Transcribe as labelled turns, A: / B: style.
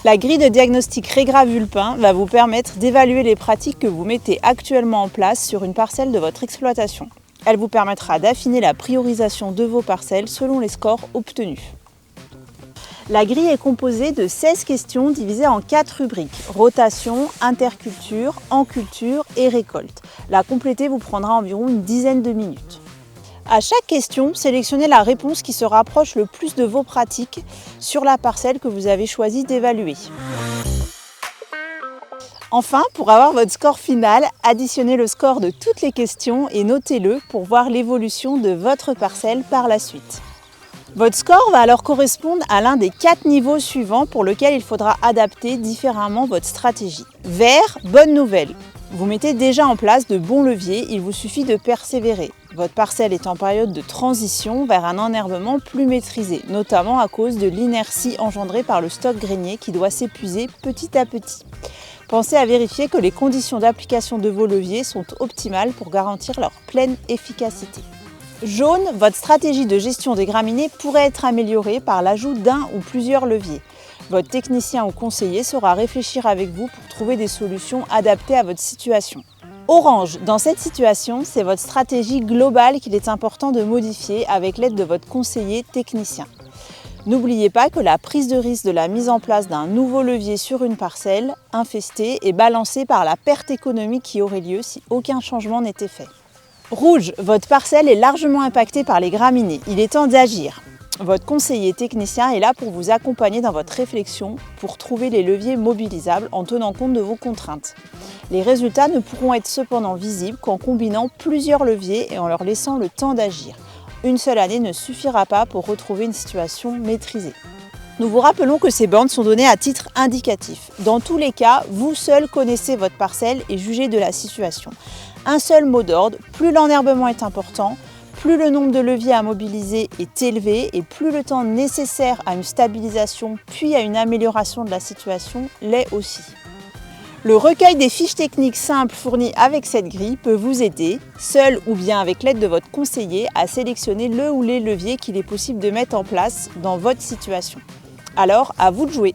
A: La grille de diagnostic Régra-Vulpin va vous permettre d'évaluer les pratiques que vous mettez actuellement en place sur une parcelle de votre exploitation. Elle vous permettra d'affiner la priorisation de vos parcelles selon les scores obtenus. La grille est composée de 16 questions divisées en 4 rubriques: rotation, interculture, enculture et récolte. La compléter vous prendra environ une dizaine de minutes. À chaque question, sélectionnez la réponse qui se rapproche le plus de vos pratiques sur la parcelle que vous avez choisi d'évaluer. Enfin, pour avoir votre score final, additionnez le score de toutes les questions et notez-le pour voir l'évolution de votre parcelle par la suite. Votre score va alors correspondre à l'un des 4 niveaux suivants pour lequel il faudra adapter différemment votre stratégie. Vert, bonne nouvelle. Vous mettez déjà en place de bons leviers, il vous suffit de persévérer. Votre parcelle est en période de transition vers un enherbement plus maîtrisé, notamment à cause de l'inertie engendrée par le stock grainier qui doit s'épuiser petit à petit. Pensez à vérifier que les conditions d'application de vos leviers sont optimales pour garantir leur pleine efficacité. Jaune, votre stratégie de gestion des graminées pourrait être améliorée par l'ajout d'un ou plusieurs leviers. Votre technicien ou conseiller saura réfléchir avec vous pour trouver des solutions adaptées à votre situation. Orange, dans cette situation, c'est votre stratégie globale qu'il est important de modifier avec l'aide de votre conseiller technicien. N'oubliez pas que la prise de risque de la mise en place d'un nouveau levier sur une parcelle infestée est balancée par la perte économique qui aurait lieu si aucun changement n'était fait. Rouge, votre parcelle est largement impactée par les graminées. Il est temps d'agir. Votre conseiller technicien est là pour vous accompagner dans votre réflexion pour trouver les leviers mobilisables en tenant compte de vos contraintes. Les résultats ne pourront être cependant visibles qu'en combinant plusieurs leviers et en leur laissant le temps d'agir. Une seule année ne suffira pas pour retrouver une situation maîtrisée. Nous vous rappelons que ces bornes sont données à titre indicatif. Dans tous les cas, vous seul connaissez votre parcelle et jugez de la situation. Un seul mot d'ordre, plus l'enherbement est important, plus le nombre de leviers à mobiliser est élevé et plus le temps nécessaire à une stabilisation puis à une amélioration de la situation l'est aussi. Le recueil des fiches techniques simples fournies avec cette grille peut vous aider, seul ou bien avec l'aide de votre conseiller, à sélectionner le ou les leviers qu'il est possible de mettre en place dans votre situation. Alors, à vous de jouer!